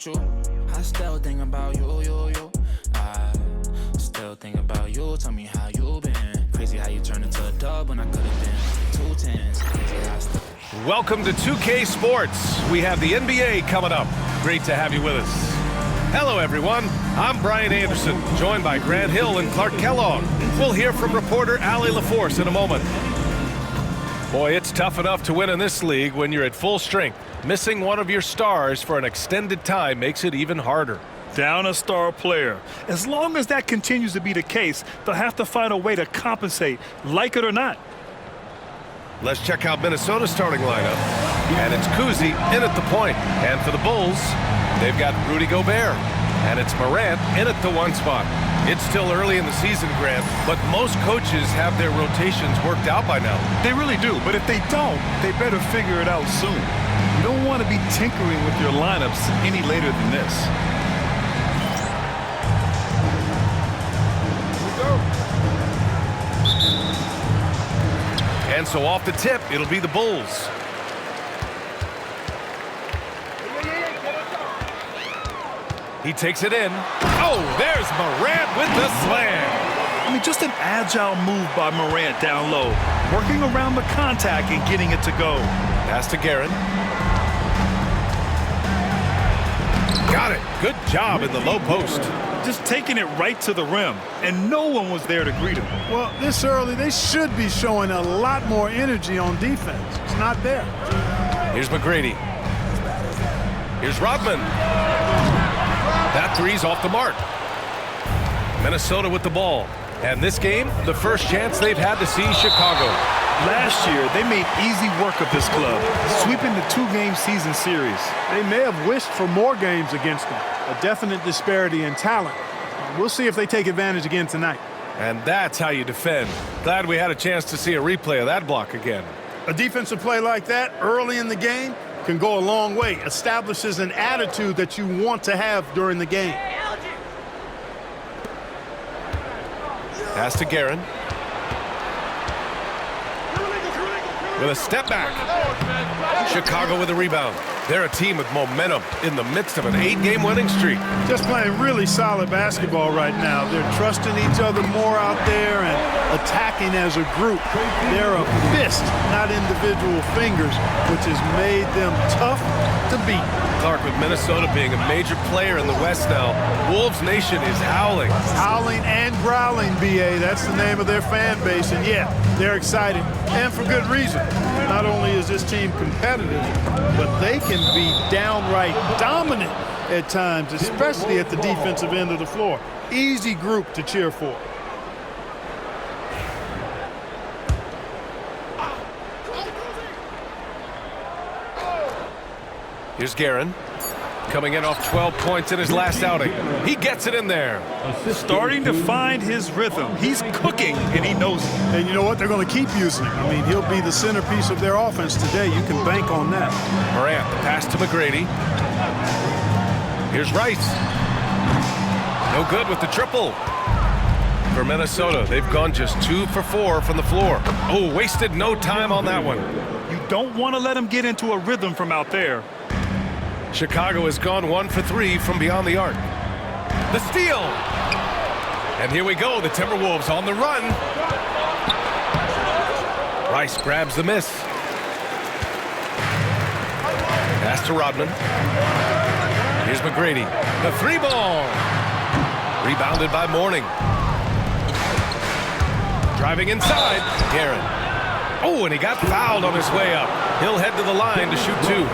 with you. I still think about you. I still think about you. Tell me how you been. Crazy how you turned into a dub when I could have been 2 tens. Crazy how I still... Welcome to 2K Sports. We have the NBA coming up. Great to have you with us. Hello, everyone. I'm Brian Anderson, joined by Grant Hill and Clark Kellogg. We'll hear from reporter Allie LaForce in a moment. Boy, it's tough enough to win in this league when you're at full strength. Missing one of your stars for an extended time makes it even harder. Down a star player. As long as that continues to be the case, they'll have to find a way to compensate, like it or not. Let's check out Minnesota's starting lineup. And it's Kuzi in at the point. And for the Bulls, they've got Rudy Gobert. And it's Morant in at the 1 spot. It's still early in the season, Grant, but most coaches have their rotations worked out by now. They really do, but if they don't, they better figure it out soon. You don't want to be tinkering with your lineups any later than this. And so off the tip, it'll be the Bulls. He takes it in. Oh, there's Morant with the slam. I mean, just an agile move by Morant down low, working around the contact and getting it to go. Pass to Guerin. Got it. Good job in the low post. Just taking it right to the rim, and no one was there to greet him. Well, this early, they should be showing a lot more energy on defense. It's not there. Here's McGrady. Here's Rodman. That three's off the mark. Minnesota with the ball. And this game, the first chance they've had to see Chicago. Last year, they made easy work of this club, sweeping the 2-game season series. They may have wished for more games against them. A definite disparity in talent. We'll see if they take advantage again tonight. And that's how you defend. Glad we had a chance to see a replay of that block again. A defensive play like that early in the game can go a long way. Establishes an attitude that you want to have during the game. Pass to Guerin. With a step back. Chicago with a rebound. They're a team with momentum in the midst of an 8-game winning streak. Just playing really solid basketball right now. They're trusting each other more out there and attacking as a group. They're a fist, not individual fingers, which has made them tough to beat. Clark, with Minnesota being a major player in the West now, Wolves Nation is howling. Howling and growling, B.A. That's the name of their fan base. And, yeah, they're excited, and for good reason. Not only is this team competitive, but they can be downright dominant at times, especially at the defensive end of the floor. Easy group to cheer for. Here's Guerin, coming in off 12 points in his last outing. He gets it in there. Starting to find his rhythm. He's cooking, and he knows it. And you know what? They're going to keep using him. I mean, he'll be the centerpiece of their offense today. You can bank on that. Morant, pass to McGrady. Here's Rice. No good with the triple. For Minnesota, they've gone just 2 for 4 from the floor. Oh, wasted no time on that one. You don't want to let him get into a rhythm from out there. Chicago has gone 1 for 3 from beyond the arc. The steal. And here we go, the Timberwolves on the run. Rice grabs the miss. Pass to Rodman. Here's McGrady. The 3-ball. Rebounded by Mourning. Driving inside, Guerin. Oh, and he got fouled on his way up. He'll head to the line to shoot 2.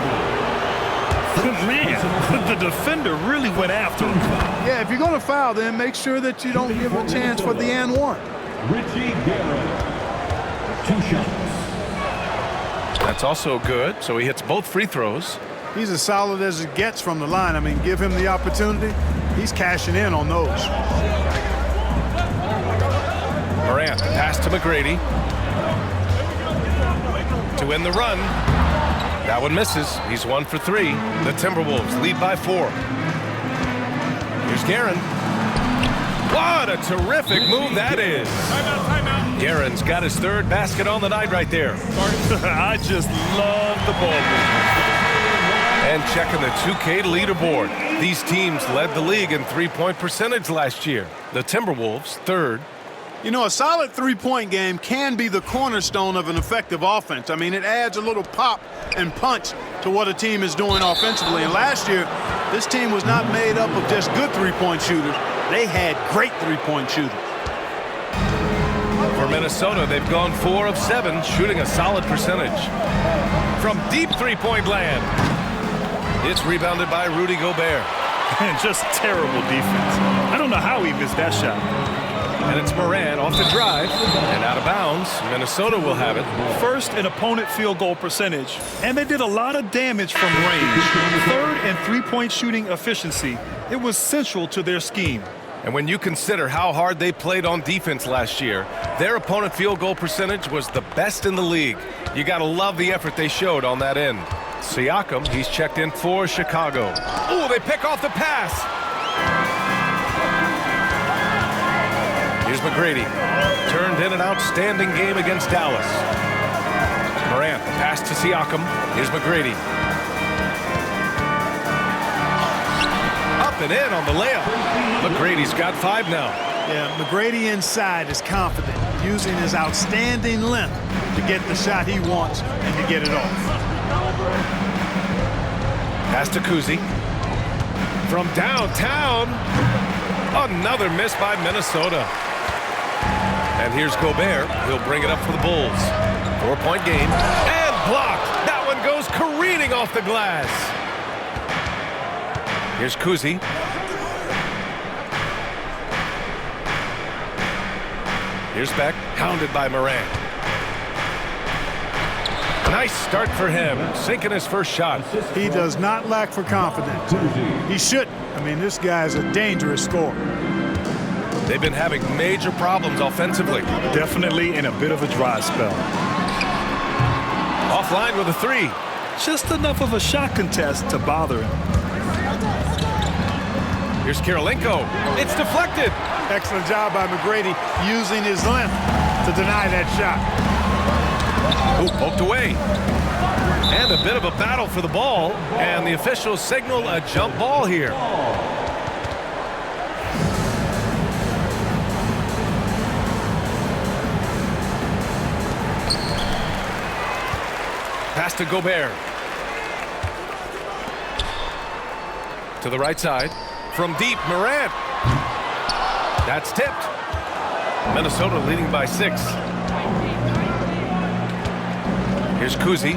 Man, the defender really went after him. Yeah, if you're going to foul, then make sure that you don't give a chance for the and one. Richie Guerin, 2 shots. That's also good, so he hits both free throws. He's as solid as it gets from the line. I mean, give him the opportunity. He's cashing in on those. Morant, pass to McGrady. To win the run. That one misses. He's 1 for 3. The Timberwolves lead by 4. Here's Guerin. What a terrific move that is. Timeout. Guerin's got his 3rd basket on the night right there. I just love the ball movement. And checking the 2K leaderboard. These teams led the league in three-point percentage last year. The Timberwolves, third. You know, a solid three-point game can be the cornerstone of an effective offense. I mean, it adds a little pop and punch to what a team is doing offensively. And last year, this team was not made up of just good three-point shooters. They had great three-point shooters. For Minnesota, they've gone 4 of 7, shooting a solid percentage. From deep three-point land, it's rebounded by Rudy Gobert. And just terrible defense. I don't know how he missed that shot. And it's Morant off the drive and out of bounds. Minnesota will have it. First in opponent field goal percentage, and they did a lot of damage from range. Third in three-point shooting efficiency. It was central to their scheme. And when you consider how hard they played on defense last year, their opponent field goal percentage was the best in the league. You got to love the effort they showed on that end. Siakam, he's checked in for Chicago. Oh, they pick off the pass. Here's McGrady. Turned in an outstanding game against Dallas. Morant, pass to Siakam. Here's McGrady. Up and in on the layup. McGrady's got 5 now. Yeah, McGrady inside is confident, using his outstanding length to get the shot he wants and to get it off. Pass to Kuzi. From downtown. Another miss by Minnesota. And here's Gobert. He'll bring it up for the Bulls. 4-point game. And blocked. That one goes careening off the glass. Here's Kuzi. Here's Beck. Hounded by Morant. Nice start for him. Sinking his first shot. He does not lack for confidence. He shouldn't. I mean, this guy's a dangerous scorer. They've been having major problems offensively. Definitely in a bit of a dry spell. Offline with a 3. Just enough of a shot contest to bother him. Here's Kirilenko. It's deflected. Excellent job by McGrady using his length to deny that shot. Ooh, poked away. And a bit of a battle for the ball. And the officials signal a jump ball here. Pass to Gobert. To the right side. From deep, Morant. That's tipped. Minnesota leading by 6. Here's Kuzi.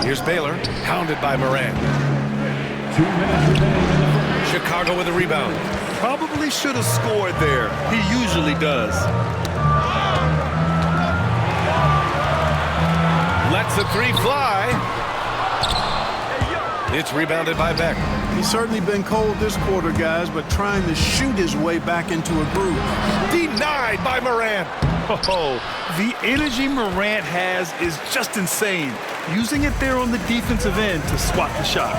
Here's Baylor. Hounded by Morant. 2 minutes remaining. Chicago with a rebound. Probably should have scored there. He usually does. Lets the 3 fly. It's rebounded by Beck. He's certainly been cold this quarter, guys, but trying to shoot his way back into a groove. Denied by Morant. Oh, the energy Morant has is just insane. Using it there on the defensive end to swat the shot.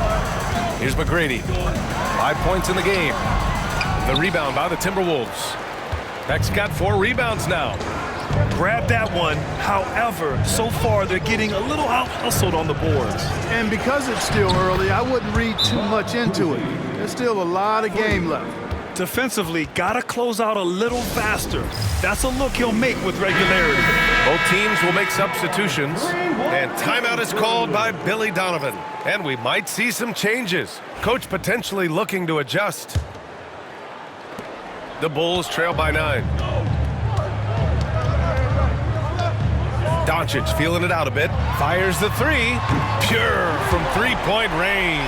Here's McGrady. 5 points in the game. The rebound by the Timberwolves. Beck's got 4 rebounds now. Grab that one. However, so far they're getting a little out-hustled on the boards. And because it's still early, I wouldn't read too much into it. There's still a lot of game left. Defensively, gotta close out a little faster. That's a look he'll make with regularity. Both teams will make substitutions. And timeout is called by Billy Donovan. And we might see some changes. Coach potentially looking to adjust. The Bulls trail by 9. Doncic feeling it out a bit. Fires the 3. Pure from 3-point range.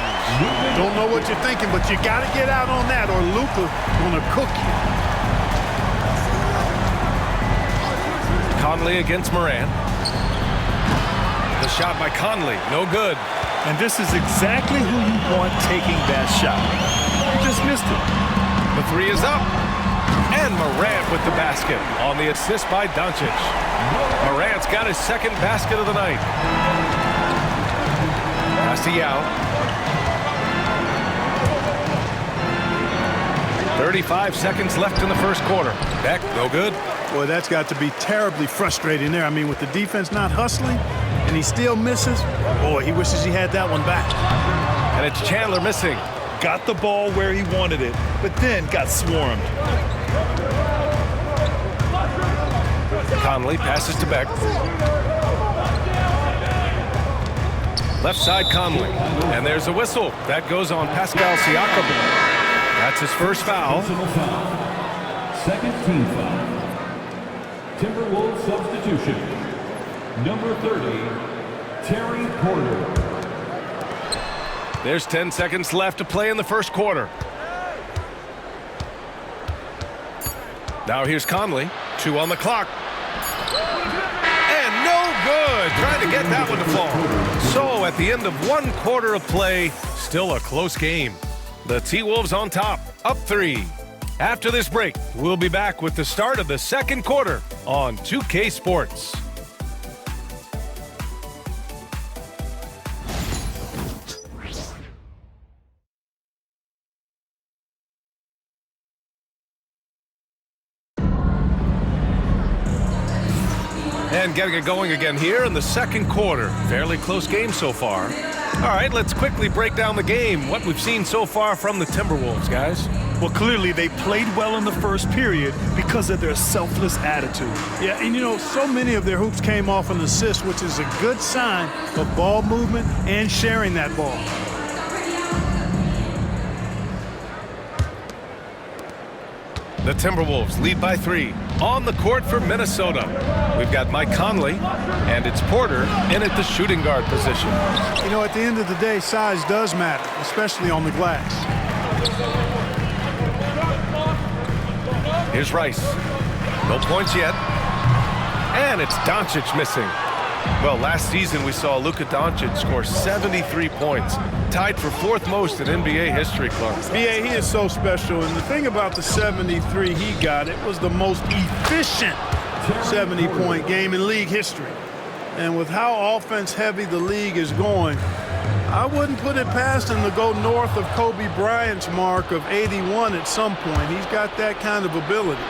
Don't know what you're thinking, but you got to get out on that or Luka gonna cook you. Conley against Morant. The shot by Conley, no good. And this is exactly who you want taking that shot. You just missed it. The 3 is up. And Morant with the basket on the assist by Doncic. Morant's got his second basket of the night. Pass to Yao. 35 seconds left in the first quarter. Beck, no good. Boy, that's got to be terribly frustrating there. I mean, with the defense not hustling and he still misses, boy, he wishes he had that one back. And it's Chandler missing. Got the ball where he wanted it, but then got swarmed. Conley passes to Beck. Left side Conley. And there's a whistle. That goes on Pascal Siakam. That's his first foul. Personal foul. Second team foul. Timberwolves substitution. Number 30, Terry Porter. There's 10 seconds left to play in the first quarter. Now here's Conley. 2 on the clock. And no good. Trying to get that one to fall. So at the end of 1 quarter of play, still a close game. The T-Wolves on top, up 3. After this break, we'll be back with the start of the second quarter on 2K Sports. And getting it going again here in the second quarter. Fairly close game so far. All right, let's quickly break down the game. What we've seen so far from the Timberwolves, guys. Well, clearly they played well in the first period because of their selfless attitude. Yeah, and you know, so many of their hoops came off an assist, which is a good sign of ball movement and sharing that ball. The Timberwolves lead by 3 on the court for Minnesota. We've got Mike Conley, and it's Porter in at the shooting guard position. You know, at the end of the day, size does matter, especially on the glass. Here's Rice. No points yet. And it's Doncic missing. Well, last season we saw Luka Doncic score 73 points, tied for 4th most in NBA history, Clark. BA, he is so special, and the thing about the 73 he got, it was the most efficient 70-point game in league history. And with how offense-heavy the league is going, I wouldn't put it past him to go north of Kobe Bryant's mark of 81 at some point. He's got that kind of ability.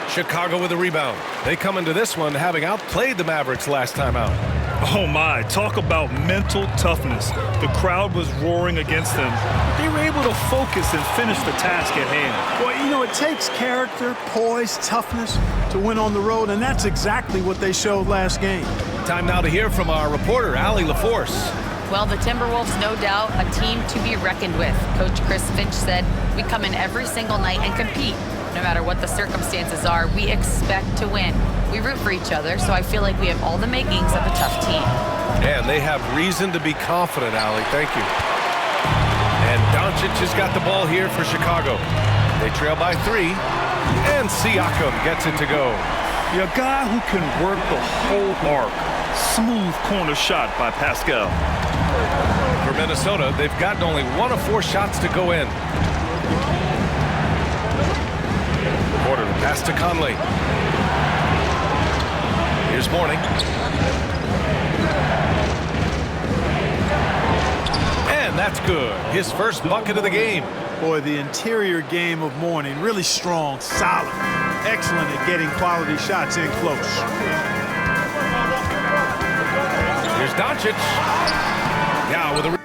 Chicago with a rebound. They come into this one having outplayed the Mavericks last time out. Oh my, talk about mental toughness. The crowd was roaring against them. They were able to focus and finish the task at hand. Well, you know, it takes character, poise, toughness to win on the road, and that's exactly what they showed last game. Time now to hear from our reporter, Allie LaForce. Well, the Timberwolves, no doubt, a team to be reckoned with. Coach Chris Finch said, we come in every single night and compete. No matter what the circumstances are, we expect to win. We root for each other, so I feel like we have all the makings of a tough team. And they have reason to be confident, Allie. Thank you. And Doncic has got the ball here for Chicago. They trail by 3, and Siakam gets it to go. A guy who can work the whole arc. Smooth corner shot by Pascal. For Minnesota, they've gotten only 1 of 4 shots to go in. Porter, pass to Conley. Here's Mourning. And that's good. His first bucket of the game. Boy, the interior game of Mourning, really strong, solid, excellent at getting quality shots in close. Here's Doncic. Now with a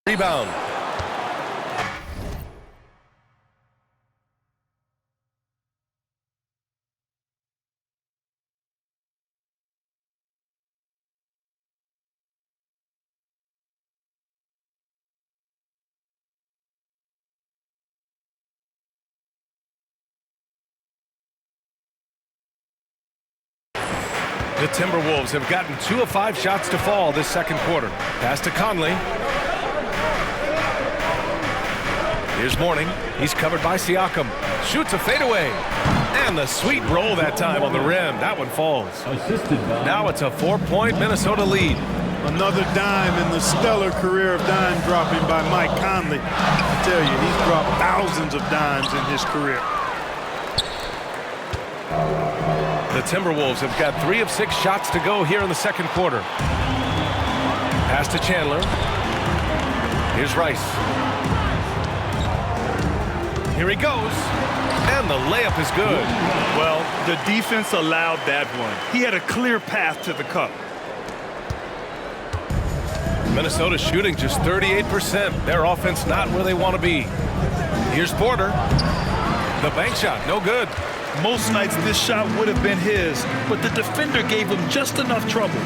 rebound. The Timberwolves have gotten 2 of 5 shots to fall this second quarter. Pass to Conley. Here's Mourning. He's covered by Siakam. Shoots a fadeaway. And the sweet roll that time on the rim. That one falls. Now it's a 4-point Minnesota lead. Another dime in the stellar career of dime dropping by Mike Conley. I tell you, he's dropped thousands of dimes in his career. The Timberwolves have got 3 of 6 shots to go here in the second quarter. Pass to Chandler. Here's Rice. Here he goes. And the layup is good. Well, the defense allowed that one. He had a clear path to the cup. Minnesota shooting just 38%. Their offense not where they want to be. Here's Porter. The bank shot, no good. Most nights this shot would have been his, but the defender gave him just enough trouble.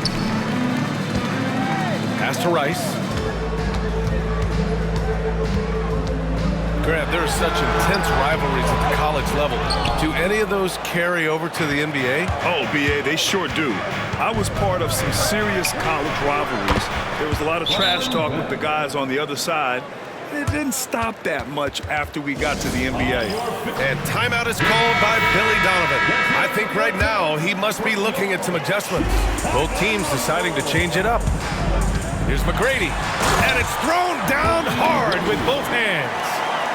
Pass to Rice. Grant, there are such intense rivalries at the college level. Do any of those carry over to the NBA? Oh, BA, they sure do. I was part of some serious college rivalries. There was a lot of trash talk with the guys on the other side. It didn't stop that much after we got to the NBA. And timeout is called by Billy Donovan. I think right now he must be looking at some adjustments. Both teams deciding to change it up. Here's McGrady. And it's thrown down hard with both hands.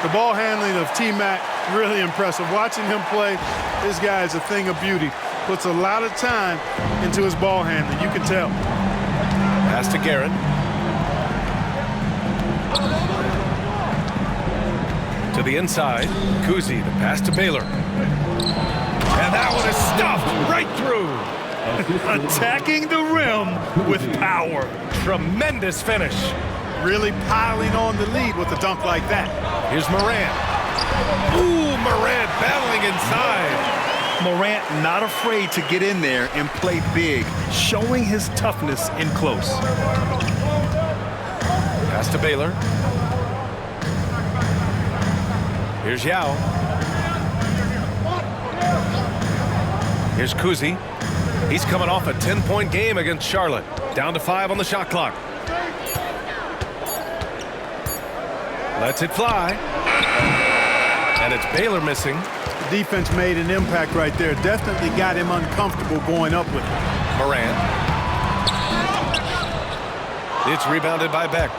The ball handling of T-Mac, really impressive. Watching him play, this guy is a thing of beauty. Puts a lot of time into his ball handling, you can tell. Pass to Garrett. To the inside, Kuzi, the pass to Baylor. And that one is stuffed right through. Attacking the rim with power. Tremendous finish. Really piling on the lead with a dunk like that. Here's Morant. Ooh, Morant battling inside. Morant not afraid to get in there and play big, showing his toughness in close. Pass to Baylor. Here's Yao. Here's Kuzi. He's coming off a 10-point game against Charlotte. Down to 5 on the shot clock. Lets it fly. And it's Baylor missing. The defense made an impact right there. Definitely got him uncomfortable going up with it. Morant. It's rebounded by Beck.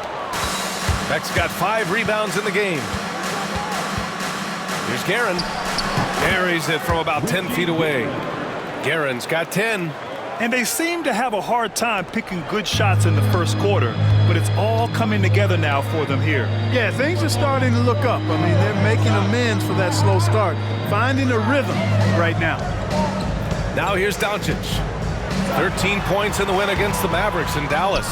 Beck's got 5 rebounds in the game. Here's Guerin. Carries it from about 10 feet away. Guerin's got 10. And they seem to have a hard time picking good shots in the first quarter, but it's all coming together now for them here. Yeah, things are starting to look up. I mean, they're making amends for that slow start, finding a rhythm right now. Now here's Doncic. 13 points in the win against the Mavericks in Dallas.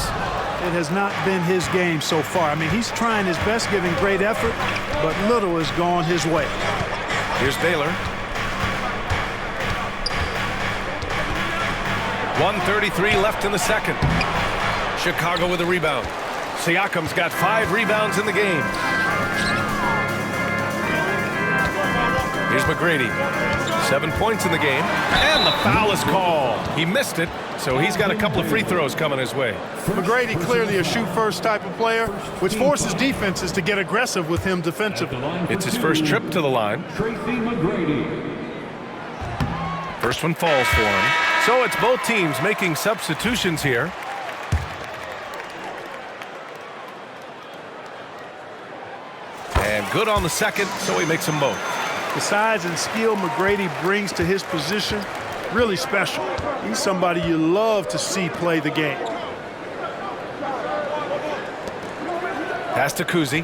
It has not been his game so far. I mean, he's trying his best, giving great effort, but little has gone his way. Here's Baylor. 1:33 left in the second. Chicago with a rebound. Siakam's got 5 rebounds in the game. Here's McGrady. 7 points in the game. And the foul is called. He missed it, so he's got a couple of free throws coming his way. McGrady clearly a shoot-first type of player, which forces defenses to get aggressive with him defensively. It's his first trip to the line. Tracy McGrady. First one falls for him. So it's both teams making substitutions here. And good on the second, so he makes them both. The size and skill McGrady brings to his position, really special. He's somebody you love to see play the game. Pass to Kuzi.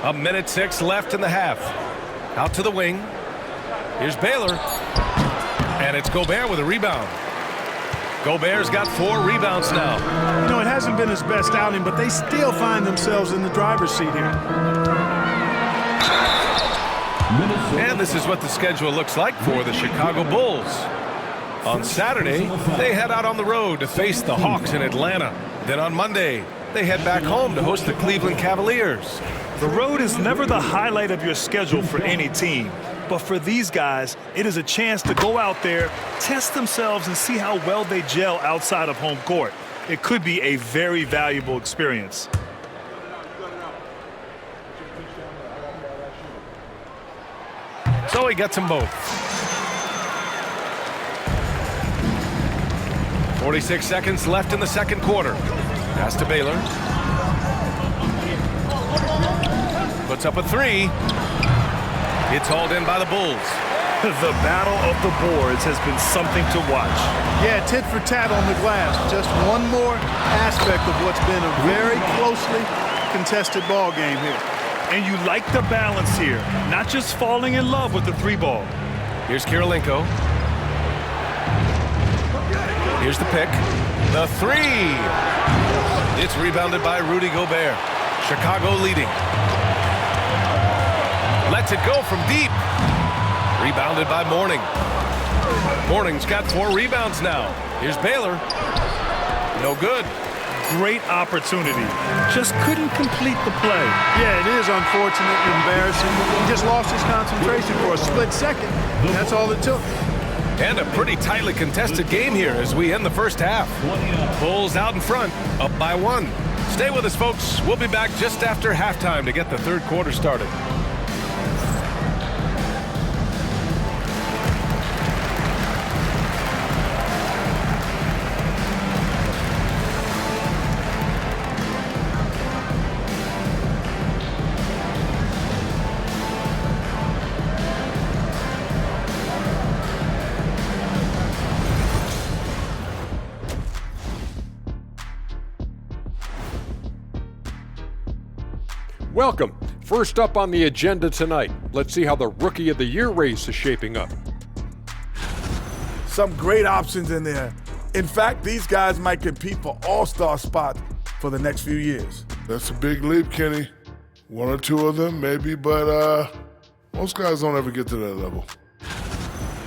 A minute 6 left in the half. Out to the wing. Here's Baylor. And it's Gobert with a rebound. Gobert's got 4 rebounds now. You know, it hasn't been his best outing, but they still find themselves in the driver's seat here. And this is what the schedule looks like for the Chicago Bulls. On Saturday, they head out on the road to face the Hawks in Atlanta. Then on Monday, they head back home to host the Cleveland Cavaliers. The road is never the highlight of your schedule for any team. But for these guys, it is a chance to go out there, test themselves, and see how well they gel outside of home court. It could be a very valuable experience. So he gets them both. 46 seconds left in the second quarter. Pass to Baylor. Puts up a three. It's hauled in by the Bulls. The battle of the boards has been something to watch. Yeah, tit for tat on the glass. Just one more aspect of what's been a very closely contested ball game here. And you like the balance here, not just falling in love with the three ball. Here's Kirilenko. Here's the pick. The three. It's rebounded by Rudy Gobert. Chicago leading. Lets it go from deep. Rebounded by Mourning. Mourning's got 4 rebounds now. Here's Baylor. No good. Great opportunity. Just couldn't complete the play. Yeah, it is unfortunate and embarrassing. He just lost his concentration for a split second. That's all it took. And a pretty tightly contested game here as we end the first half. Bulls out in front, up by 1. Stay with us, folks. We'll be back just after halftime to get the third quarter started. Welcome. First up on the agenda tonight, let's see how the Rookie of the Year race is shaping up. Some great options in there. In fact, these guys might compete for all-star spots for the next few years. That's a big leap, Kenny. 1 or 2 of them, maybe, but most guys don't ever get to that level.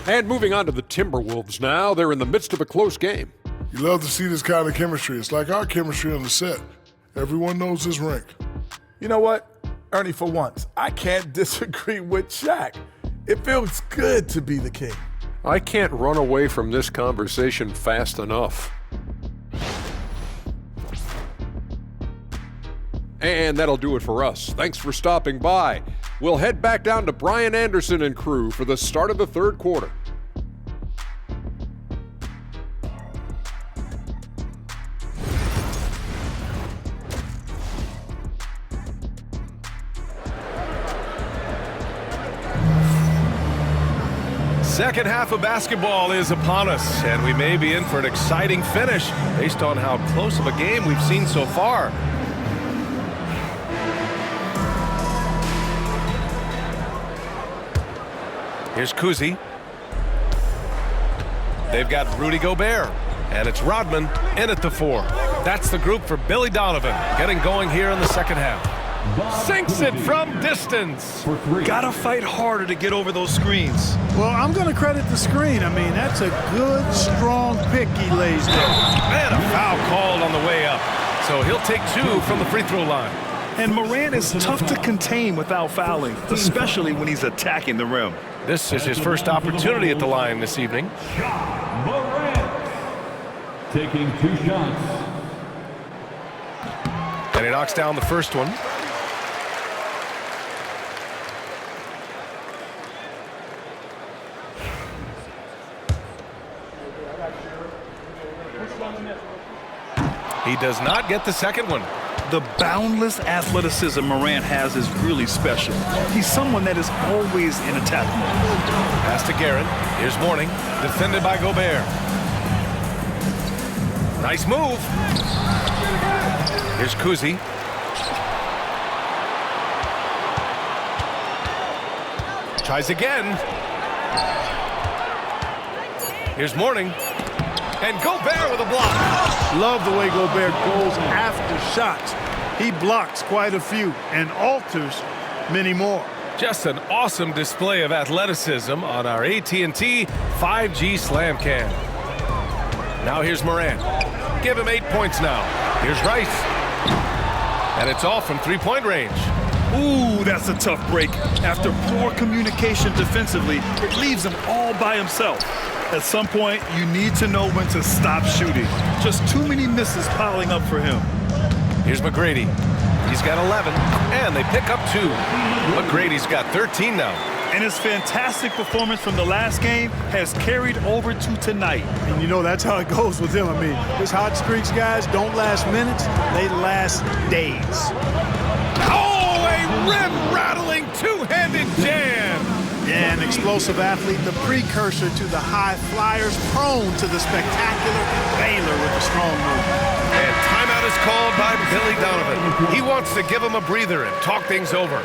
And moving on to the Timberwolves now, they're in the midst of a close game. You love to see this kind of chemistry. It's like our chemistry on the set. Everyone knows his rank. You know what, Ernie, for once, I can't disagree with Shaq. It feels good to be the king. I can't run away from this conversation fast enough. And that'll do it for us. Thanks for stopping by. We'll head back down to Brian Anderson and crew for the start of the third quarter. Second half of basketball is upon us, and we may be in for an exciting finish based on how close of a game we've seen so far. Here's Kuzi. They've got Rudy Gobert, and it's Rodman in at the 4. That's the group for Billy Donovan, getting going here in the second half. Sinks it from distance. Gotta fight harder to get over those screens. Well, I'm going to credit the screen. I mean, that's a good, strong pick he lays there. And a foul called on the way up. So he'll take 2 from the free throw line. And Morant is tough to contain without fouling, especially when he's attacking the rim. This is his first opportunity at the line this evening. Morant taking 2 shots. And he knocks down the first one. He does not get the second one. The boundless athleticism Morant has is really special. He's someone that is always in attack mode. Pass to Garrett. Here's Mourning, defended by Gobert. Nice move. Here's Kuzi. Tries again. Here's Mourning. And Gobert with a block. Love the way Gobert goes after shots. He blocks quite a few and alters many more. Just an awesome display of athleticism on our AT&T 5G Slam Cam. Now here's Morant. Give him 8 points now. Here's Rice. And it's off from 3-point range. Ooh, that's a tough break. After poor communication defensively, it leaves him all by himself. At some point, you need to know when to stop shooting. Just too many misses piling up for him. Here's McGrady. He's got 11, and they pick up 2. McGrady's got 13 now. And his fantastic performance from the last game has carried over to tonight. And you know, that's how it goes with him. I mean, his hot streaks, guys, don't last minutes. They last days. Oh, a rim-rattling two-handed jam. Yeah, an explosive athlete, the precursor to the high flyers, prone to the spectacular. Baylor with a strong move. And timeout is called by Billy Donovan. He wants to give him a breather and talk things over.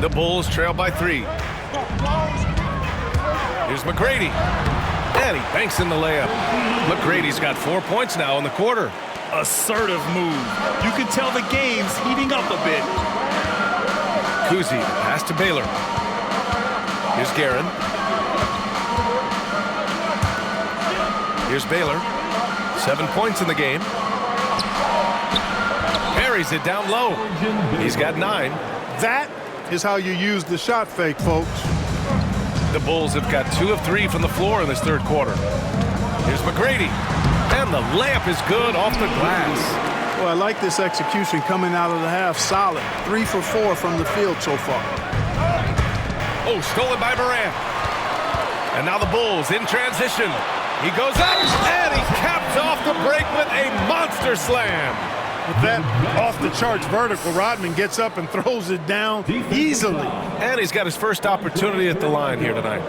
The Bulls trail by 3. Here's McGrady. And he banks in the layup. McGrady's got 4 points now in the quarter. Assertive move. You can tell the game's heating up a bit. Kuzi, pass to Baylor. Here's Guerin. Here's Baylor. 7 points in the game. Carries it down low. He's got 9. That is how you use the shot fake, folks. The Bulls have got 2 of 3 from the floor in this third quarter. Here's McGrady. And the layup is good off the glass. Well, I like this execution coming out of the half. Solid. 3 for 4 from the field so far. Oh, stolen by Morant. And now the Bulls in transition. He goes up, and he caps off the break with a monster slam. With that off-the-charts vertical, Rodman gets up and throws it down easily. And he's got his first opportunity at the line here tonight.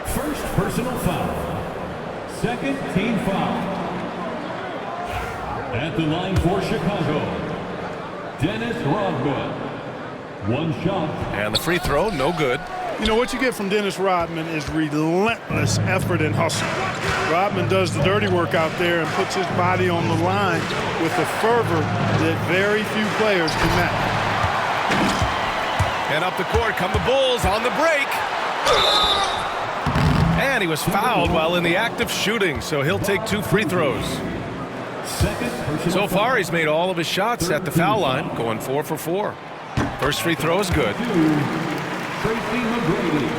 First personal foul. Second team foul. At the line for Chicago, Dennis Rodman. 1 shot. And the free throw, no good. You know, what you get from Dennis Rodman is relentless effort and hustle. Rodman does the dirty work out there and puts his body on the line with a fervor that very few players can match. And up the court come the Bulls on the break. And he was fouled while in the act of shooting, so he'll take 2 free throws. So far, he's made all of his shots at the foul line, going 4 for 4. First free throw is good. Tracy McGrady.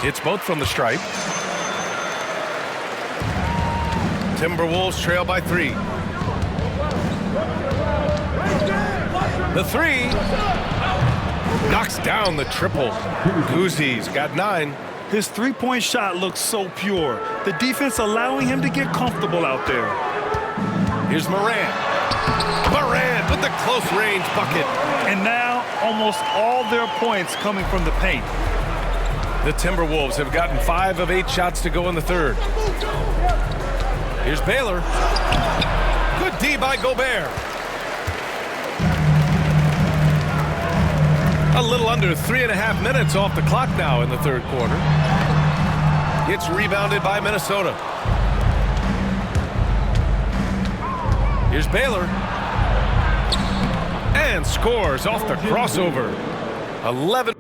It's both from the stripe. Timberwolves trail by 3. The 3 knocks down the triple. Kuzi's got 9. His three-point shot looks so pure. The defense allowing him to get comfortable out there. Here's Morant. Morant with the close-range bucket. And now almost all their points coming from the paint. The Timberwolves have gotten 5 of 8 shots to go in the third. Here's Baylor. Good D by Gobert. A little under 3.5 minutes off the clock now in the third quarter. It's rebounded by Minnesota. Here's Baylor. And scores off the crossover. 11